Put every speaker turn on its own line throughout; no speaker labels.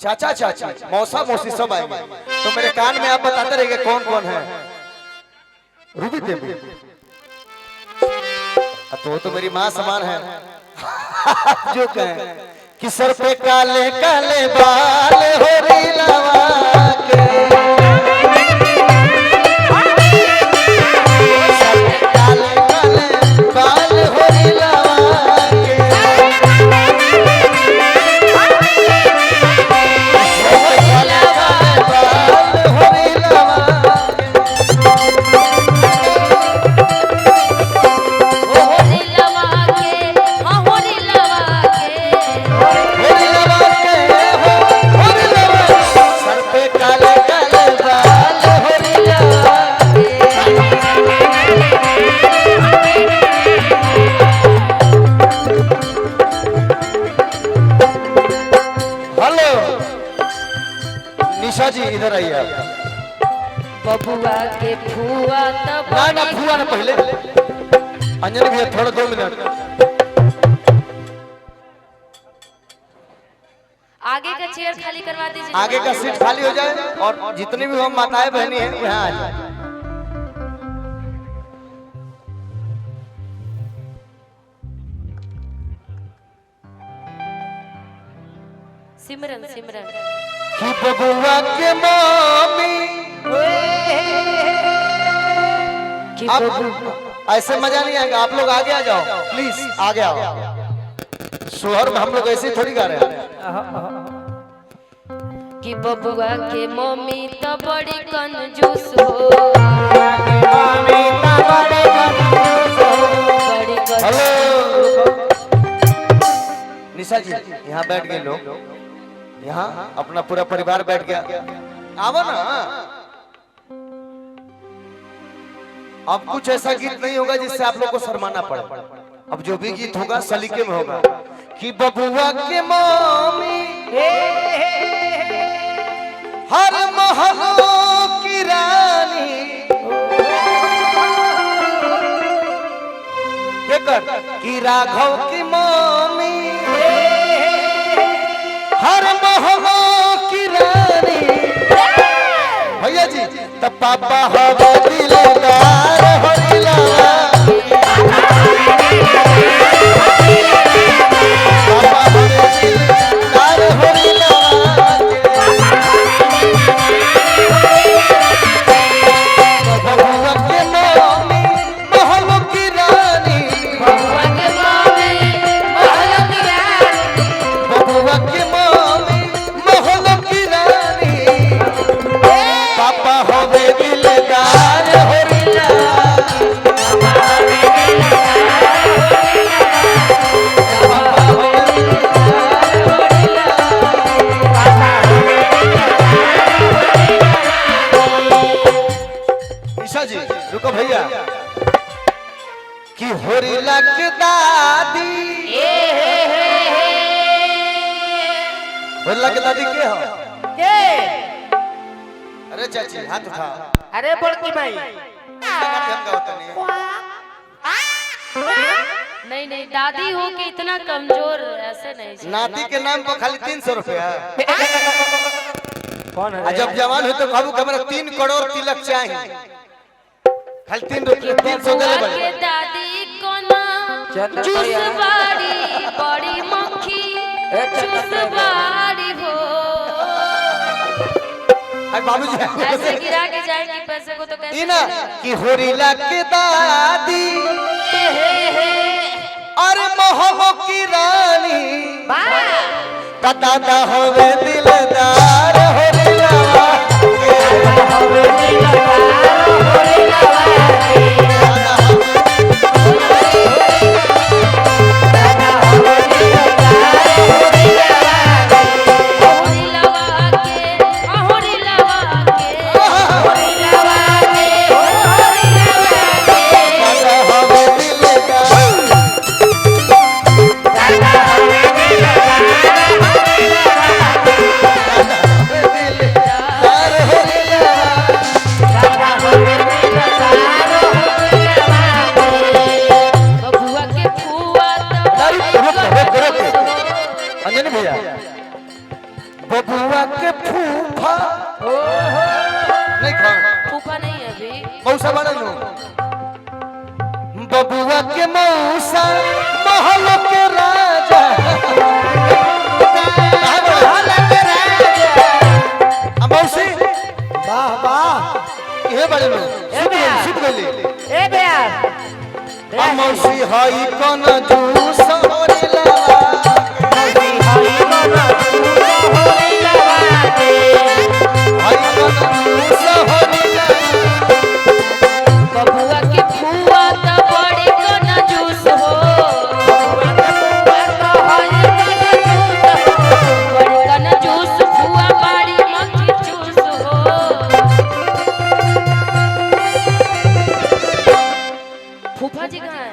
चाचा चाची मौसा मौसी सब आएंगे, तो मेरे कान में आप बताते रहेंगे कौन कौन है। रूबी देवी तो मेरी माँ समान है। जो कहें कि सर पे काले काले बाल हो रही लवा के, सर पे काले काले बाल हो रही लवा के, सर पे काले काले बाल हो रही लवा जी। इधर आइए आप।
बबुआ के फुआ तब
ना फुआ ना पहले अंजन भैया थोड़ा 2 मिनट
आगे का चेयर खाली करवा दीजिए।
आगे का सीट खाली हो जाए और जितनी भी हम माताएं बहनी हैं यहाँ आ जाए।
सिमरन सिमरन
कि बबुआ के मम्मी आप ऐसे मजा नहीं आएगा। आप लोग आगे आ जाओ प्लीज, आगे आओ। शोहर में हम लोग ऐसे थोड़ी गा रहे हैं।
कि बबुआ के मम्मी तो बड़ी कंजूस हो।
हेलो निशा जी, यहाँ बैठ गए लोग, यहाँ अपना पूरा परिवार बैठ गया। आओ ना। अब कुछ ऐसा गीत नहीं होगा जिससे आप लोग को शर्माना पड़े। अब जो भी गीत होगा सलीके में होगा। कि बबुआ के मम्मी हर महलों की रानी कि राघव की मम्मी हर महलों की रानी। भैया जी तब पापा हवा दिलदार हो दिलवा, पापा हवा दिलदार हो दिलवा, बबुआ के मम्मी महलों की रानी,
बबुआ के मम्मी महलों की रानी,
बबुआ के मम्मी महलों की रानी, पापा हवे दिलदार हो रिला, निशा जी रुको भैया। कि होरिला के दादी, होरिला के दादी के हो? अरे चाची हाथ उठा।
अरे बड़की भाई
नहीं नहीं दादी हो के इतना कमजोर ऐसे नहीं।
नाती के नाम पर खाली 300 रुपया।
कौन है?
जब जवान हो तो बाबू कमरा 3 करोड़ तिलक चाहिए। खाली 300 दे
बबुआ के दादी को ना चुसवाड़ी बड़ी मक्खी चुसवाड़ी हो।
बाबूजी
ऐसे गिरा के जाएगी पैसे को तो कैसे
ना कि होरिला के दादी अरे मोहब्बत की रानी, दादा होवे दिलदार होरिला, होवे दिलदार होरिला, दादा होवे दिलदार होरिला, बबुआ के फूफा नहीं खा
फूफा नहीं है अभी।
मौसा बड़ा नु बबुआ के मौसा महल के राजा मौसी
वाह वाह
ये बड़े नु सुत गली
ए बेया
मौसी हई कोन जूस होरेला
मौसी हई कोन जूस होरेला
हई कोन जूस होरेला
बबुआ के फुआ त बड़ी कन जूस हो। बड़ी कन जूस फुआ बड़ी मक्खी जूस हो। फूफा जी कहाँ है?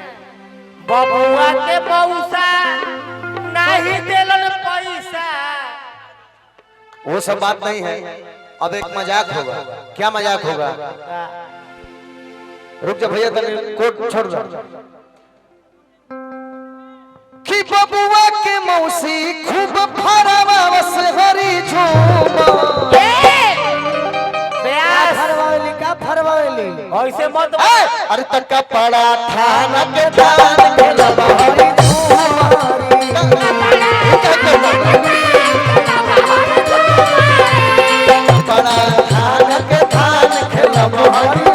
बबुआ के मौसा नहीं देलन पैसा।
वो सब बात नहीं है। अब एक मजाक होगा। क्या मजाक होगा? रुक जा भैया तने कोट छोड़ दो कि बबुआ के मौसी खूब फरवा वस हरी झूमा
फरवाली का फरवाली ऐसे मत
अरे तक्का पड़ा थाना के दान के लबहरी पड़ा थाना के दान के लबहरी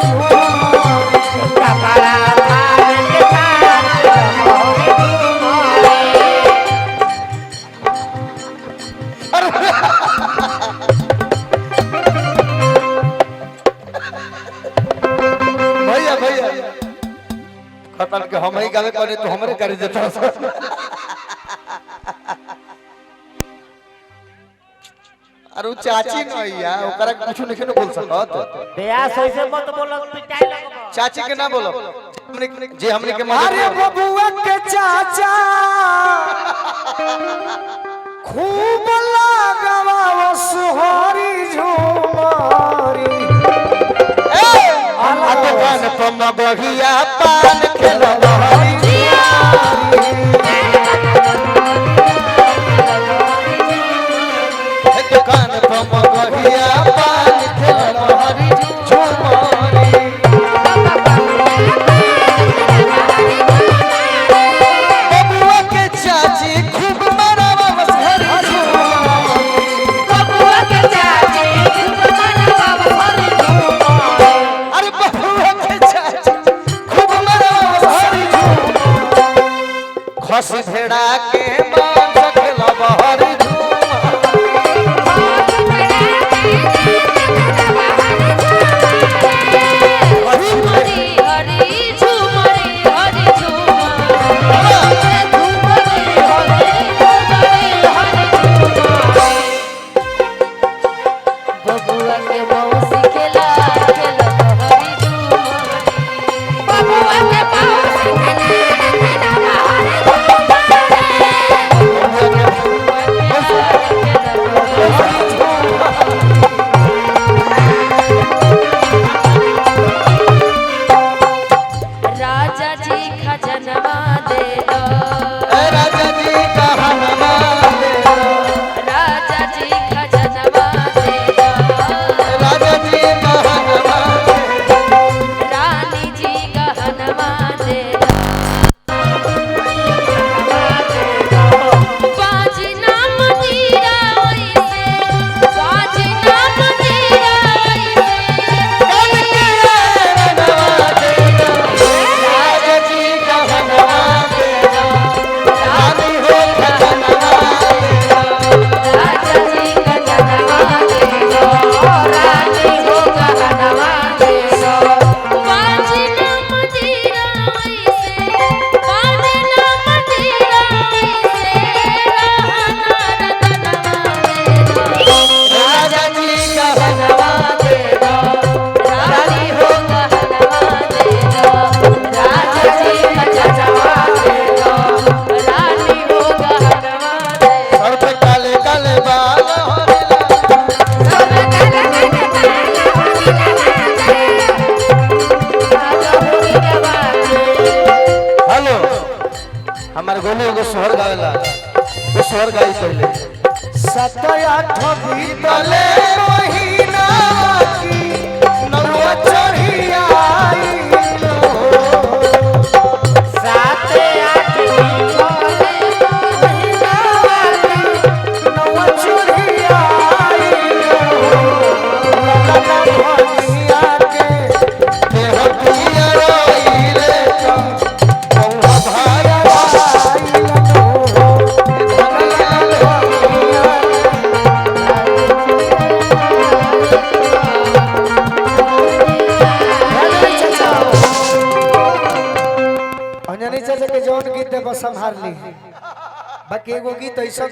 खतन के हम ही गावे करे तो हमरे करे देता अरे चाची नैया ओकरा कुछ नहीं बोल सकत
बेयास ऐसे मत बोलो पिटाई लगबो
चाची के ना बोलो जे हमने के
अरे बबुआ के चाचा खूब लगावा सुहारी झूमारी
दुकान पर मगहिया पान खेलवा दुकान पर मगहिया पान खेलवा झूमारी बबुआ के चाची खूब मनावा बसहरी झूमारी
बबुआ के चाची खूब मनावा बसहरी झूमारी।
अरे बबुआ के चाची खूब मनावा बसहरी झूमारी खस भेड़ा के मांस खेलवा हरी झूमारी
आठ
तले महीना की नौवा चढ़ी आइलो
साते आठ
नौवा चढ़ी आइलो ललना भनिया के देह पिया रोइले कौवा भाया आइलो
अंजनी चाचा के जौन गीत है बस संभाल ली बाकी एगो गीत ऐसा